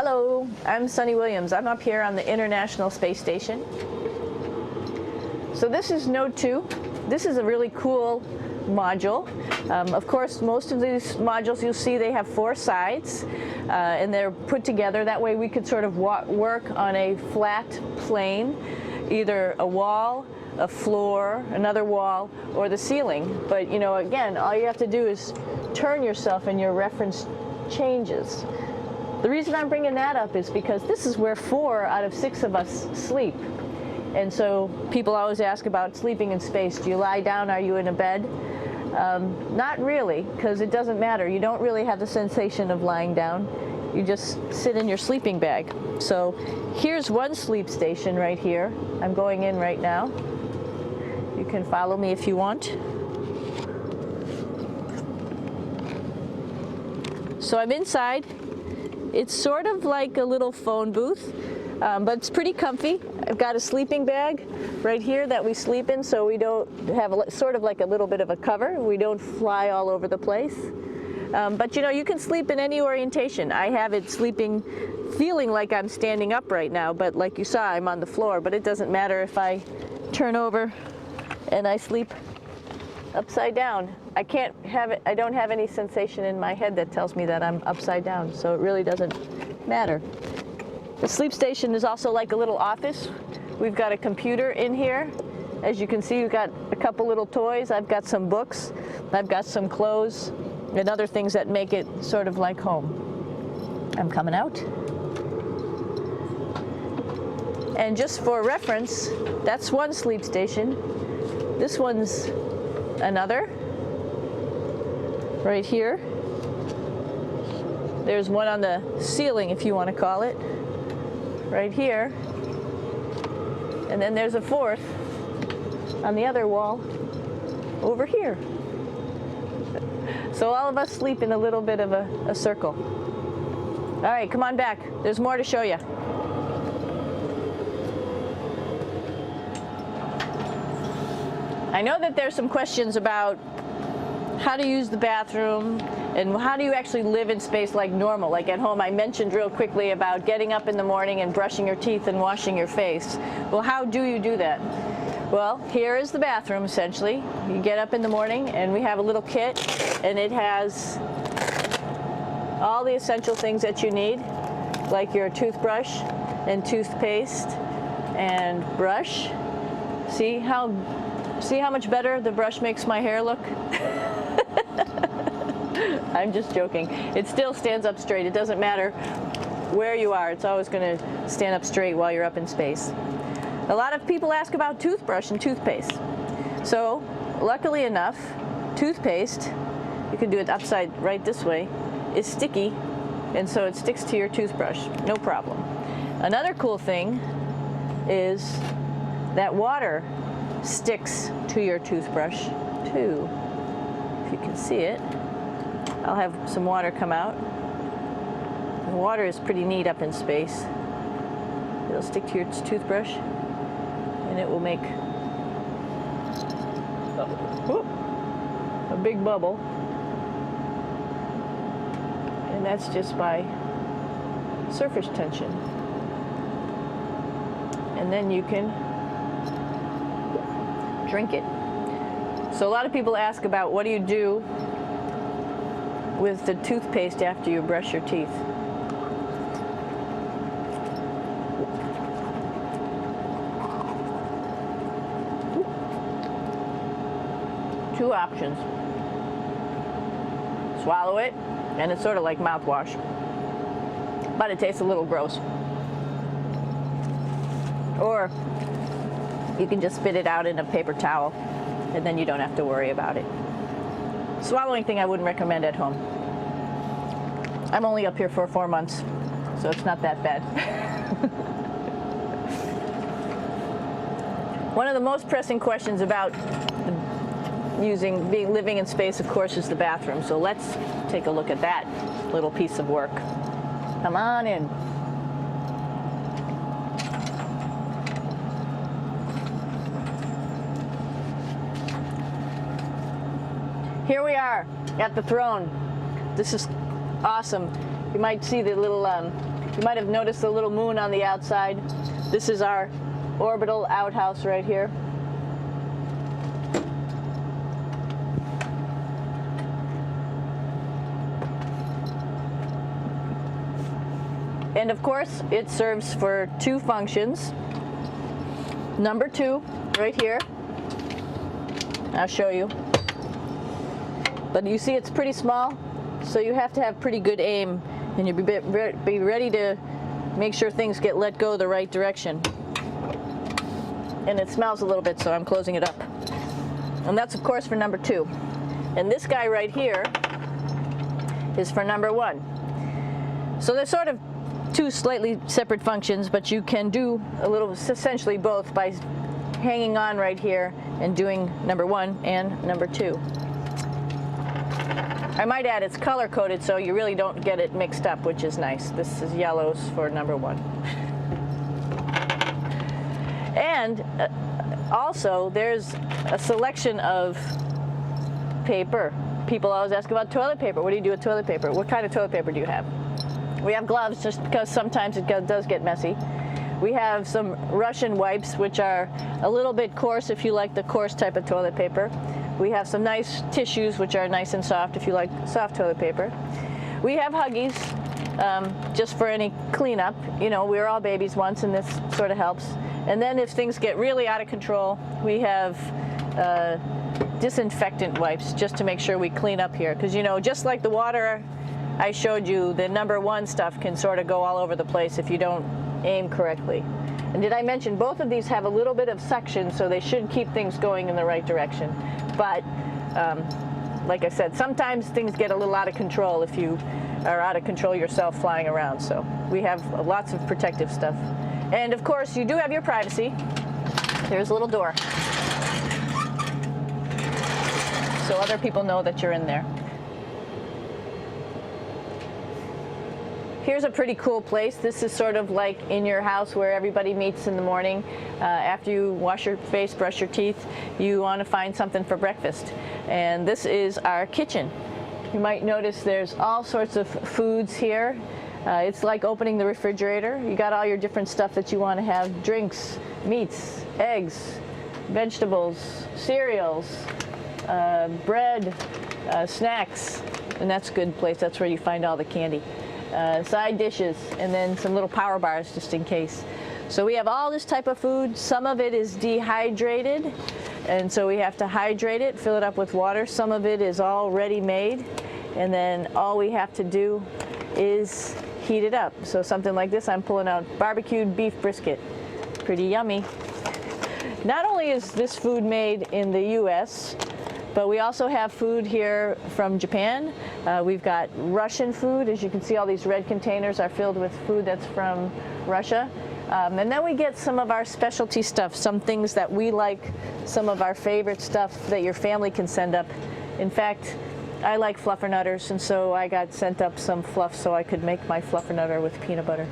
Hello, I'm Sunny Williams. I'm up here on the International Space Station. So this is Node 2. This is a really cool module. Of course, most of these modules you'll see they have 4 sides and they're put together. That way we could sort of work on a flat plane, either a wall, a floor, another wall, or the ceiling. But you know, again, all you have to do is turn yourself and your reference changes. The reason I'm bringing that up is because this is where 4 out of 6 of us sleep. And so people always ask about sleeping in space. Do you lie down? Are you in a bed? Not really, because it doesn't matter. You don't really have the sensation of lying down. You just sit in your sleeping bag. So here's one sleep station right here. I'm going in right now. You can follow me if you want. So I'm inside. It's sort of like a little phone booth, but it's pretty comfy. I've got a sleeping bag right here that we sleep in, so we don't have sort of like a little bit of a cover. We don't fly all over the place. But you know, you can sleep in any orientation. I have it sleeping, feeling like I'm standing up right now, but like you saw, I'm on the floor. But it doesn't matter if I turn over and I sleep upside down. I can't have it, I don't have any sensation in my head that tells me that I'm upside down, so it really doesn't matter. The sleep station is also like a little office. We've got a computer in here. As you can see, we've got a couple little toys. I've got some books. I've got some clothes and other things that make it sort of like home. I'm coming out. And just for reference, that's one sleep station. This one's another. Right here. There's one on the ceiling, if you want to call it. Right here. And then there's a 4th on the other wall over here. So all of us sleep in a little bit of a circle. All right, come on back. There's more to show you. I know that there's some questions about how to use the bathroom and how do you actually live in space like normal, like at home. I mentioned real quickly about getting up in the morning and brushing your teeth and washing your face. Well, how do you do that? Well, here is the bathroom essentially. You get up in the morning and we have a little kit and it has all the essential things that you need, like your toothbrush and toothpaste and brush. See how much better the brush makes my hair look? I'm just joking. It still stands up straight. It doesn't matter where you are. It's always going to stand up straight while you're up in space. A lot of people ask about toothbrush and toothpaste. So, luckily enough, toothpaste, you can do it upside right this way, is sticky, and so it sticks to your toothbrush. No problem. Another cool thing is that water sticks to your toothbrush too. If you can see it, I'll have some water come out. The water is pretty neat up in space. It'll stick to your toothbrush and it will make a big bubble, and that's just by surface tension. And then you can drink it. So a lot of people ask about what do you do with the toothpaste after you brush your teeth. Two options. Swallow it, and it's sort of like mouthwash, but it tastes a little gross. Or you can just spit it out in a paper towel, and then you don't have to worry about it. Swallowing thing I wouldn't recommend at home. I'm only up here for 4 months, so it's not that bad. One of the most pressing questions about living in space, of course, is the bathroom. So let's take a look at that little piece of work. Come on in. Here we are at the throne. This is awesome. You might see the little You might have noticed the little moon on the outside. This is our orbital outhouse right here. And of course, it serves for two functions. Number two, right here. I'll show you. But you see it's pretty small, so you have to have pretty good aim, and you'll be ready to make sure things get let go the right direction. And it smells a little bit, so I'm closing it up. And that's of course for number two. And this guy right here is for number one. So they're sort of two slightly separate functions, but you can do a little, essentially both, by hanging on right here and doing number one and number two. I might add it's color coded, so you really don't get it mixed up, which is nice. This is yellows for number one. And also there's a selection of paper. People always ask about toilet paper. What do you do with toilet paper? What kind of toilet paper do you have? We have gloves, just because sometimes it does get messy. We have some Russian wipes, which are a little bit coarse if you like the coarse type of toilet paper. We have some nice tissues, which are nice and soft if you like soft toilet paper. We have Huggies, just for any cleanup. You know, we were all babies once, and this sort of helps. And then if things get really out of control, we have disinfectant wipes, just to make sure we clean up here. Because, you know, just like the water I showed you, the number one stuff can sort of go all over the place if you don't aim correctly. And did I mention both of these have a little bit of suction, so they should keep things going in the right direction. But like I said, sometimes things get a little out of control if you are out of control yourself flying around. So we have lots of protective stuff. And of course, you do have your privacy. There's a little door, so other people know that you're in there. Here's a pretty cool place. This is sort of like in your house where everybody meets in the morning. After you wash your face, brush your teeth, you want to find something for breakfast. And this is our kitchen. You might notice there's all sorts of foods here. It's like opening the refrigerator. You got all your different stuff that you want to have: drinks, meats, eggs, vegetables, cereals, bread, snacks. And that's a good place. That's where you find all the candy. Side dishes, and then some little power bars just in case. So we have all this type of food. Some of it is dehydrated, and so we have to hydrate it, fill it up with water. Some of it is already made, and then all we have to do is heat it up. So something like this, I'm pulling out barbecued beef brisket. Pretty yummy. Not only is this food made in the US, but we also have food here from Japan. We've got Russian food. As you can see, all these red containers are filled with food that's from Russia. And then we get some of our specialty stuff, some things that we like, some of our favorite stuff that your family can send up. In fact, I like fluffernutters, and so I got sent up some fluff so I could make my fluffernutter with peanut butter.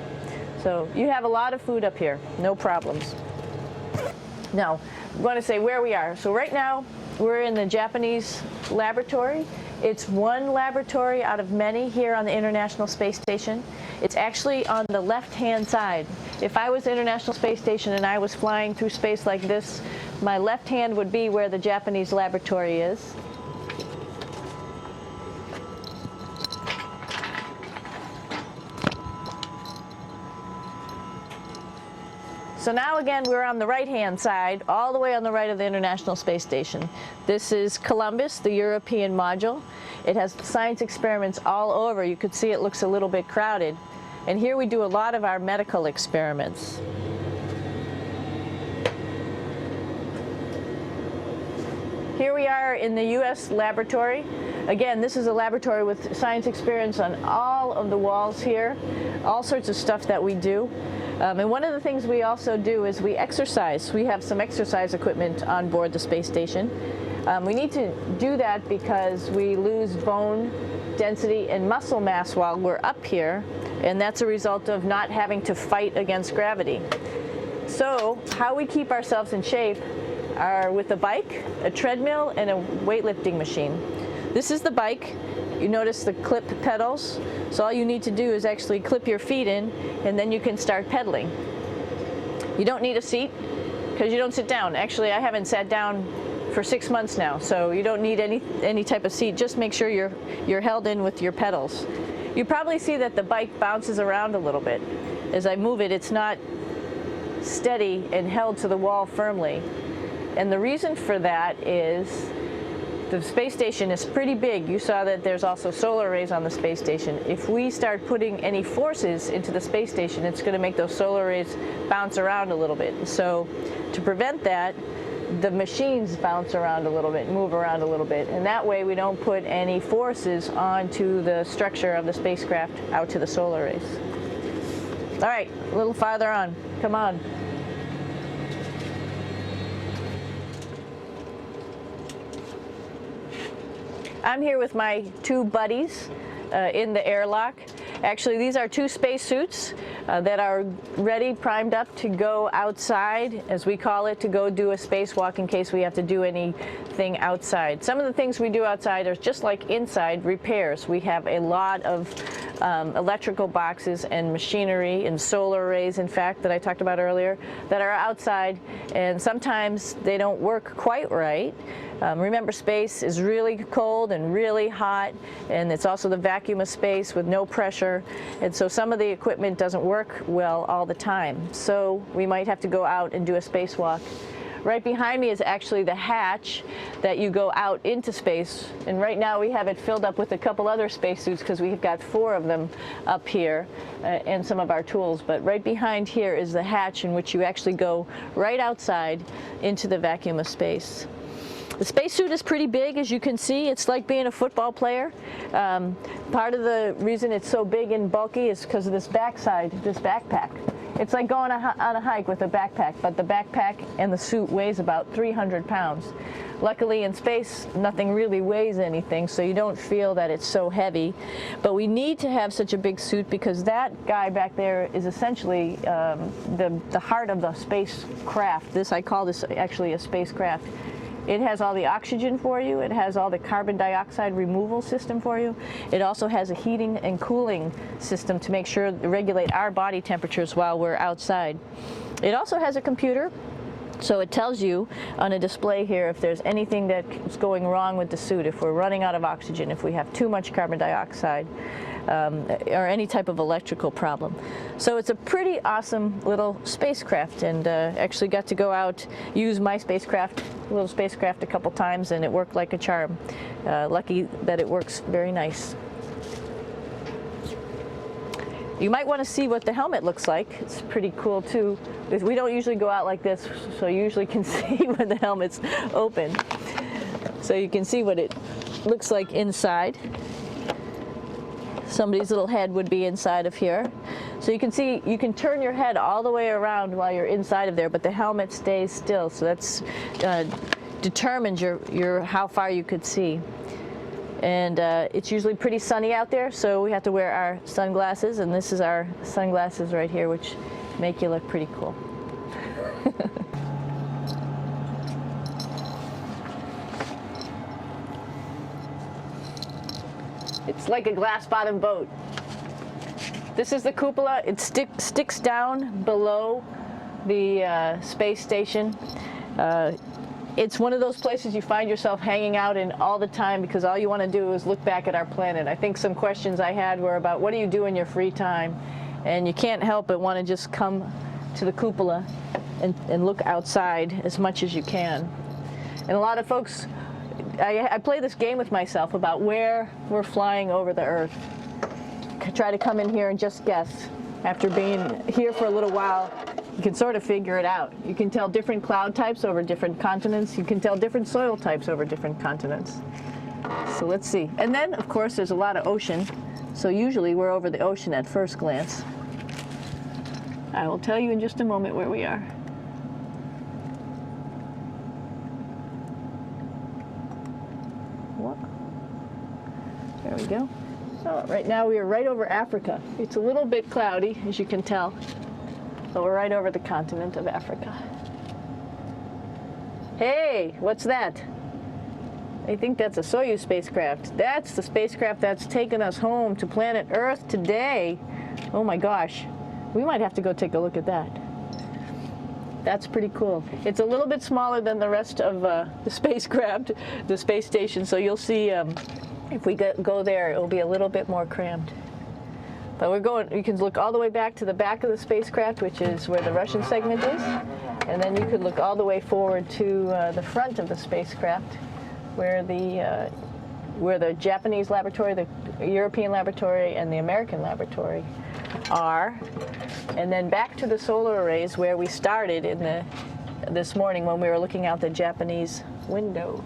So you have a lot of food up here, no problems. Now, I'm going to say where we are. So right now, we're in the Japanese laboratory. It's one laboratory out of many here on the International Space Station. It's actually on the left-hand side. If I was International Space Station and I was flying through space like this, my left hand would be where the Japanese laboratory is. So now again, we're on the right-hand side, all the way on the right of the International Space Station. This is Columbus, the European module. It has science experiments all over. You could see it looks a little bit crowded. And here we do a lot of our medical experiments. Here we are in the US laboratory. Again, this is a laboratory with science experiments on all of the walls here, all sorts of stuff that we do. And one of the things we also do is we exercise. We have some exercise equipment on board the space station. We need to do that because we lose bone density and muscle mass while we're up here, and that's a result of not having to fight against gravity. So how we keep ourselves in shape are with a bike, a treadmill, and a weightlifting machine. This is the bike. You notice the clip pedals? So all you need to do is actually clip your feet in, and then you can start pedaling. You don't need a seat because you don't sit down. Actually, I haven't sat down for 6 months now, so you don't need any type of seat. Just make sure you're held in with your pedals. You probably see that the bike bounces around a little bit. As I move it, it's not steady and held to the wall firmly. And the reason for that is the space station is pretty big. You saw that there's also solar arrays on the space station. If we start putting any forces into the space station, it's going to make those solar arrays bounce around a little bit. So to prevent that, the machines bounce around a little bit, move around a little bit, and that way we don't put any forces onto the structure of the spacecraft out to the solar arrays. All right, a little farther on. Come on. I'm here with my two buddies in the airlock. Actually, these are two spacesuits that are ready, primed up to go outside, as we call it, to go do a spacewalk in case we have to do anything outside. Some of the things we do outside are just like inside, repairs. We have a lot of electrical boxes and machinery and solar arrays, in fact, that I talked about earlier, that are outside, and sometimes they don't work quite right. Remember, space is really cold and really hot, and it's also the vacuum of space with no pressure, and so some of the equipment doesn't work well all the time. So we might have to go out and do a spacewalk. Right behind me is actually the hatch that you go out into space, and right now we have it filled up with a couple other spacesuits because we've got 4 of them up here and some of our tools. But right behind here is the hatch in which you actually go right outside into the vacuum of space. The spacesuit is pretty big, as you can see. It's like being a football player. Part of the reason it's so big and bulky is because of this backside, this backpack. It's like going on a hike with a backpack, but the backpack and the suit weighs about 300 pounds. Luckily in space, nothing really weighs anything, so you don't feel that it's so heavy. But we need to have such a big suit because that guy back there is essentially the heart of the spacecraft. I call this actually a spacecraft. It has all the oxygen for you. It has all the carbon dioxide removal system for you. It also has a heating and cooling system to make sure to regulate our body temperatures while we're outside. It also has a computer, so it tells you on a display here if there's anything that's going wrong with the suit, if we're running out of oxygen, if we have too much carbon dioxide, or any type of electrical problem. So it's a pretty awesome little spacecraft, and actually got to go out, use my little spacecraft a couple times, and it worked like a charm. Lucky that it works very nice. You might want to see what the helmet looks like. It's pretty cool too. We don't usually go out like this, so you usually can see when the helmet's open. So you can see what it looks like inside. Somebody's little head would be inside of here. So you can see, you can turn your head all the way around while you're inside of there, but the helmet stays still. So that's determines how far you could see. And it's usually pretty sunny out there, so we have to wear our sunglasses, and this is our sunglasses right here, which make you look pretty cool. It's like a glass-bottom boat. This is the cupola. It sticks down below the space station. It's one of those places you find yourself hanging out in all the time because all you want to do is look back at our planet. I think some questions I had were about what do you do in your free time? And you can't help but want to just come to the cupola and look outside as much as you can. And a lot of folks, I play this game with myself about where we're flying over the Earth. Try to come in here and just guess. After being here for a little while, you can sort of figure it out. You can tell different cloud types over different continents. You can tell different soil types over different continents. So let's see. And then, of course, there's a lot of ocean. So usually we're over the ocean at first glance. I will tell you in just a moment where we are. There we go. So right now we are right over Africa. It's a little bit cloudy, as you can tell, but we're right over the continent of Africa. Hey, what's that? I think that's a Soyuz spacecraft. That's the spacecraft that's taken us home to planet Earth today. Oh my gosh. We might have to go take a look at that. That's pretty cool. It's a little bit smaller than the rest of the spacecraft, the space station, so you'll see if we go there, it'll be a little bit more crammed. But we're going, you can look all the way back to the back of the spacecraft, which is where the Russian segment is, and then you could look all the way forward to the front of the spacecraft, where the Japanese laboratory, the European laboratory, and the American laboratory are, and then back to the solar arrays where we started this morning when we were looking out the Japanese window.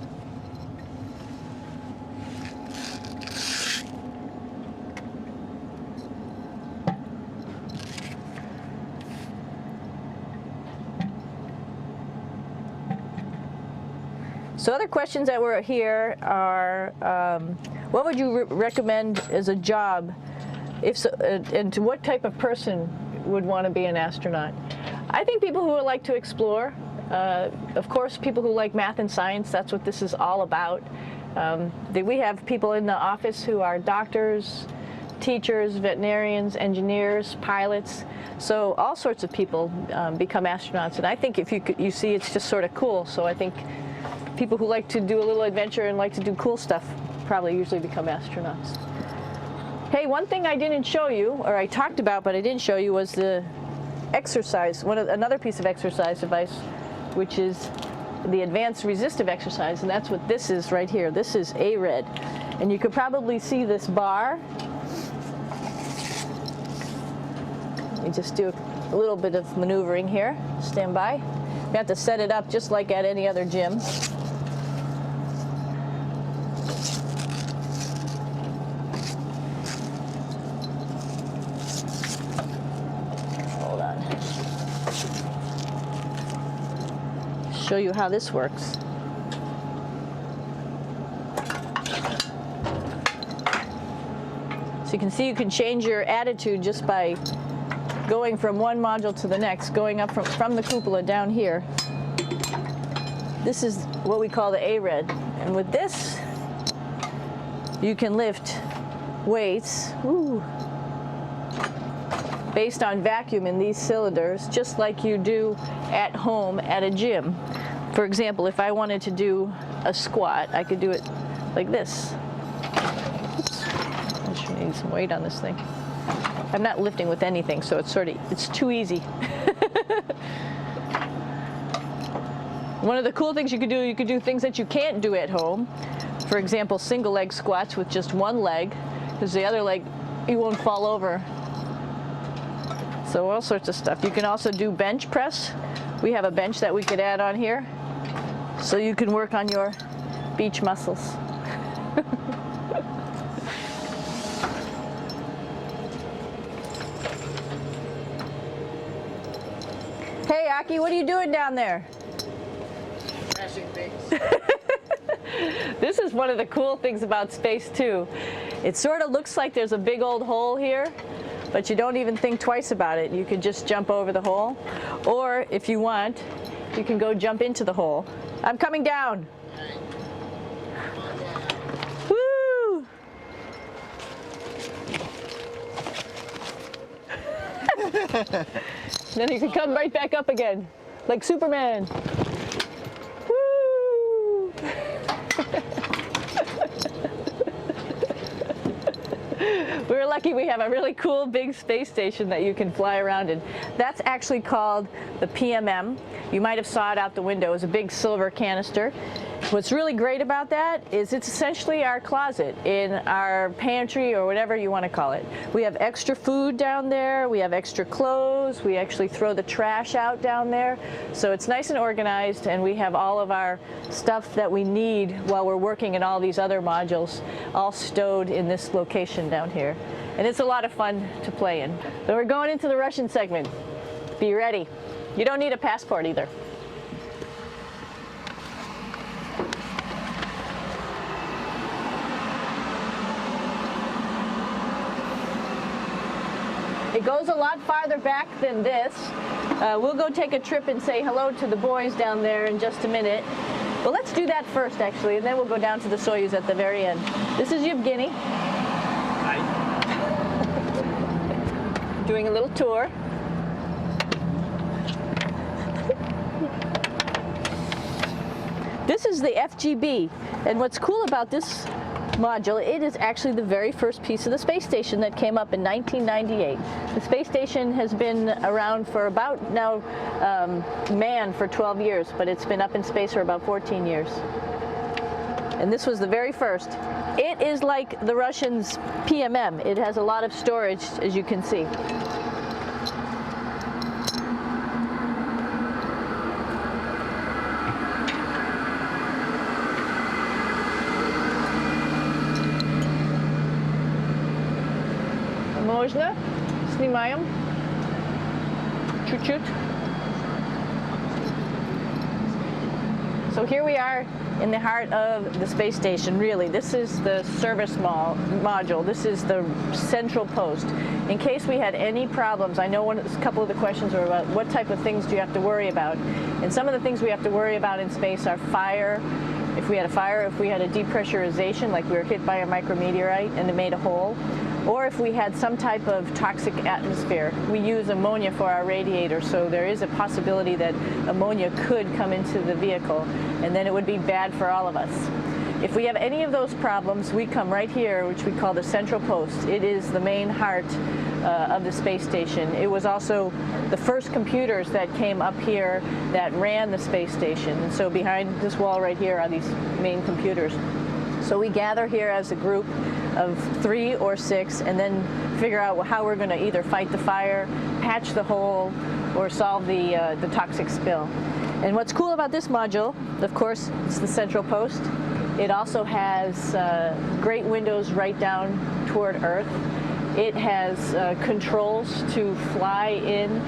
So other questions that were here are, what would you recommend as a job, if so, and to what type of person would want to be an astronaut? I think people who would like to explore, of course people who like math and science, that's what this is all about. We have people in the office who are doctors, teachers, veterinarians, engineers, pilots, so all sorts of people become astronauts, and I think if you see it's just sort of cool, so I think people who like to do a little adventure and like to do cool stuff probably usually become astronauts. Hey, one thing I didn't show you, or I talked about but I didn't show you, was the exercise, another piece of exercise device, which is the advanced resistive exercise, and that's what this is right here. This is ARED, and you could probably see this bar. Let me just do a little bit of maneuvering here. Stand by. You have to set it up just like at any other gym. Hold on. Show you how this works. So you can see you can change your attitude just by going from one module to the next, going up from the cupola down here. This is what we call the ARED. And with this, you can lift weights based on vacuum in these cylinders, just like you do at home at a gym. For example, if I wanted to do a squat, I could do it like this. Oops. I should need some weight on this thing. I'm not lifting with anything, so it's too easy. One of the cool things you could do things that you can't do at home. For example, single leg squats with just one leg, because the other leg, you won't fall over. So all sorts of stuff. You can also do bench press. We have a bench that we could add on here, so you can work on your beach muscles. Hey, Aki, what are you doing down there? Crashing things. This is one of the cool things about space, too. It sort of looks like there's a big old hole here, but you don't even think twice about it. You can just jump over the hole. Or, if you want, you can go jump into the hole. I'm coming down. Woo! Then you can come right back up again, like Superman. Woo! We're lucky we have a really cool big space station that you can fly around in. That's actually called the PMM. You might have saw it out the window. It's a big silver canister. What's really great about that is it's essentially our closet in our pantry, or whatever you want to call it. We have extra food down there, we have extra clothes, we actually throw the trash out down there. So it's nice and organized, and we have all of our stuff that we need while we're working in all these other modules all stowed in this location down here. And it's a lot of fun to play in. So we're going into the Russian segment. Be ready. You don't need a passport either. It goes a lot farther back than this. We'll go take a trip and say hello to the boys down there in just a minute. Well, let's do that first, actually, and then we'll go down to the Soyuz at the very end. This is Yevgeny. Hi. Doing a little tour. This is the FGB, and what's cool about this module, it is actually the very first piece of the space station that came up in 1998. The space station has been around for about now manned for 12 years, but it's been up in space for about 14 years. And this was the very first. It is like the Russians' PMM. It has a lot of storage, as you can see. Можно? Снимаем. Чуть-чуть. So here we are in the heart of the space station, really. This is the service module. This is the central post. In case we had any problems, I know a couple of the questions were about what type of things do you have to worry about. And some of the things we have to worry about in space are fire. If we had a fire, if we had a depressurization, like we were hit by a micrometeorite and it made a hole, or if we had some type of toxic atmosphere. We use ammonia for our radiator, so there is a possibility that ammonia could come into the vehicle, and then it would be bad for all of us. If we have any of those problems, we come right here, which we call the central post. It is the main heart of the space station. It was also the first computers that came up here that ran the space station. And so behind this wall right here are these main computers. So we gather here as a group of 3 or 6 and then figure out how we're going to either fight the fire, patch the hole, or solve the toxic spill. And what's cool about this module, of course, it's the central post. It also has great windows right down toward Earth. It has controls to fly in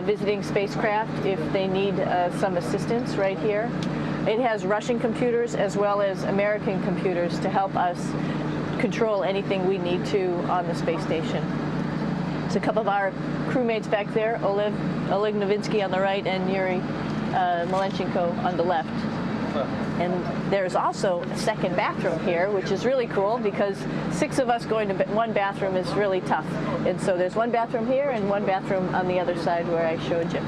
visiting spacecraft if they need some assistance right here. It has Russian computers as well as American computers to help us control anything we need to on the space station. It's a couple of our crewmates back there, Oleg Novinsky on the right and Yuri Malenchenko on the left. And there's also a second bathroom here, which is really cool because 6 of us going to one bathroom is really tough. And so there's one bathroom here and one bathroom on the other side where I showed you.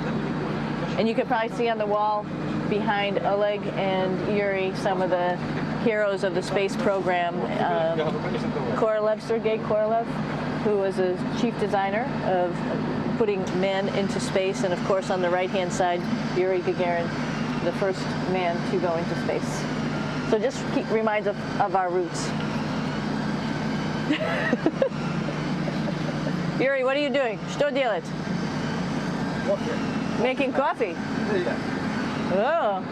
And you can probably see on the wall behind Oleg and Yuri some of the heroes of the space program. Sergei Korolev, who was a chief designer of putting men into space, and of course on the right-hand side, Yuri Gagarin, the first man to go into space. So just reminds us of our roots. Yuri, what are you doing? Что делать? Making coffee. Oh.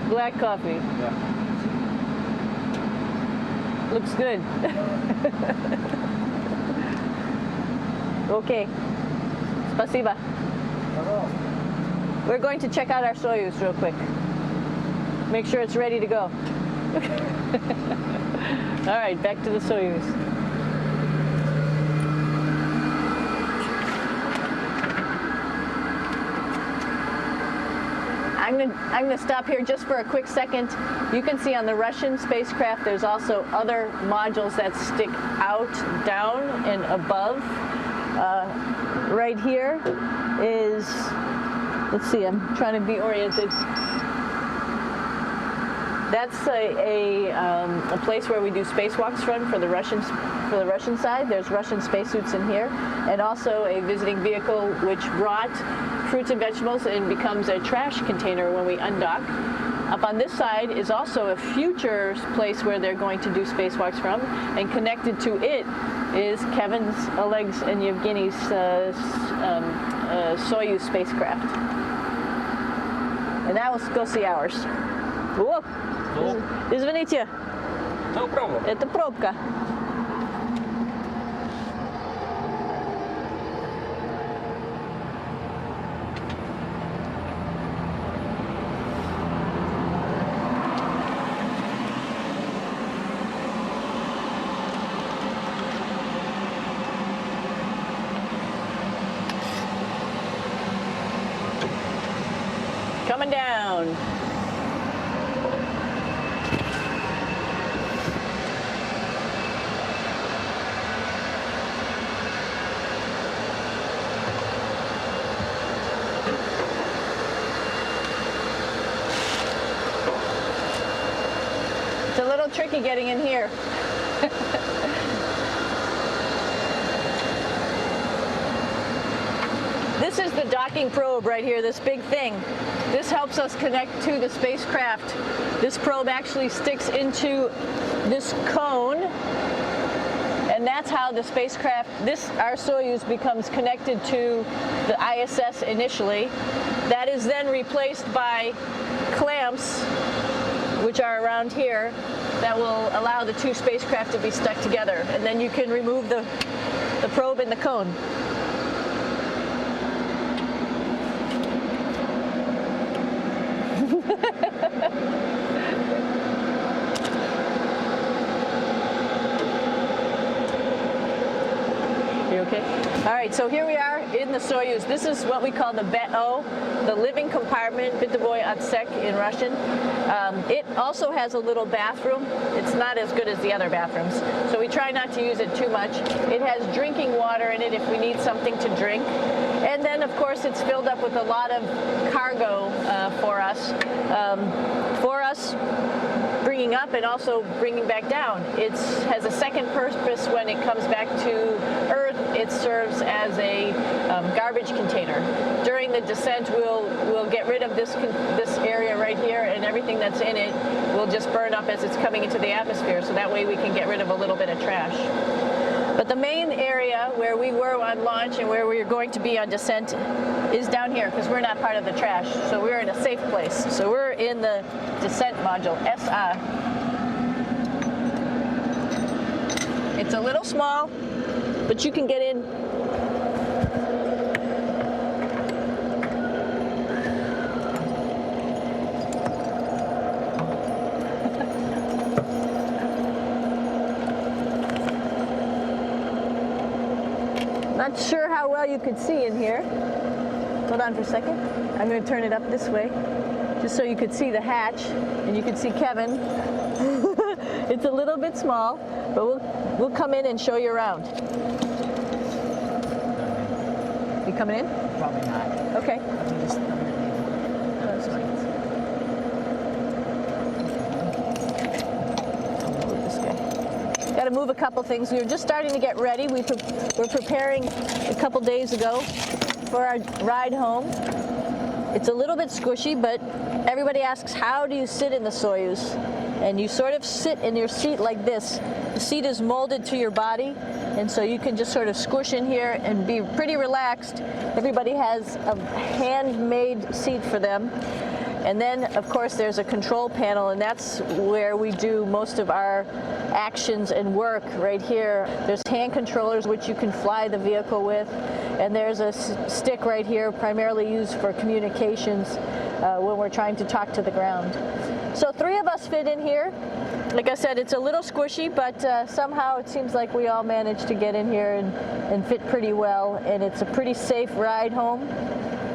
Black coffee. Yeah. Looks good. Okay. Спасибо. We're going to check out our Soyuz real quick. Make sure it's ready to go. All right, back to the Soyuz. I'm going to stop here just for a quick second. You can see on the Russian spacecraft there's also other modules that stick out, down, and above. Right here is, let's see, I'm trying to be oriented. That's a place where we do spacewalks from for the Russian side. There's Russian spacesuits in here, and also a visiting vehicle which brought fruits and vegetables and becomes a trash container when we undock. Up on this side is also a future place where they're going to do spacewalks from, and connected to it is Kevin's, Oleg's, and Yevgeny's Soyuz spacecraft. And now let's go see ours. Whoa! Извините. No problem. Это пробка. Coming down. cone. It's a little tricky getting in here. This is the docking probe right here, this big thing. This helps us connect to the spacecraft. This probe actually sticks into this cone, and that's how the spacecraft, our Soyuz, becomes connected to the ISS initially. That is then replaced by clamps, which are around here, that will allow the two spacecraft to be stuck together. And then you can remove the probe and the cone. You okay? All right, so here we are in the Soyuz. This is what we call the BEO, the living compartment, bytovой отсек in Russian. It also has a little bathroom. It's not as good as the other bathrooms, so we try not to use it too much. It has drinking water in it if we need something to drink. And then, of course, it's filled up with a lot of cargo for us. Bringing up and also bringing back down. It has a second purpose when it comes back to Earth. It serves as a garbage container. During the descent, we'll get rid of this area right here, and everything that's in it will just burn up as it's coming into the atmosphere. So that way we can get rid of a little bit of trash. But the main area where we were on launch and where we're going to be on descent is down here, because we're not part of the trash. So we're in a safe place. So we're in the descent module, SA. It's a little small, but you can get in. Not sure how well you could see in here. Hold on for a second. I'm going to turn it up this way, just so you could see the hatch and you could see Kevin. It's a little bit small, but we'll come in and show you around. You coming in? Probably not. Okay. Got to move a couple things. We were just starting to get ready. We're preparing a couple days ago for our ride home. It's a little bit squishy, but everybody asks, how do you sit in the Soyuz? And you sort of sit in your seat like this. The seat is molded to your body, and so you can just sort of squish in here and be pretty relaxed. Everybody has a handmade seat for them. And then, of course, there's a control panel, and that's where we do most of our actions and work right here. There's hand controllers, which you can fly the vehicle with, and there's a stick right here, primarily used for communications when we're trying to talk to the ground. So 3 of us fit in here. Like I said, it's a little squishy, but somehow it seems like we all managed to get in here and fit pretty well, and it's a pretty safe ride home.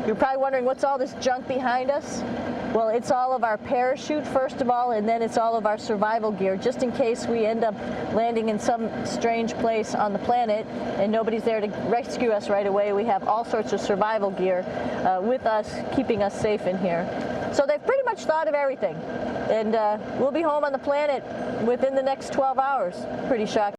You're probably wondering, what's all this junk behind us? Well, it's all of our parachute, first of all, and then it's all of our survival gear, just in case we end up landing in some strange place on the planet and nobody's there to rescue us right away. We have all sorts of survival gear with us, keeping us safe in here. So they've pretty much thought of everything. And we'll be home on the planet within the next 12 hours. Pretty shocking.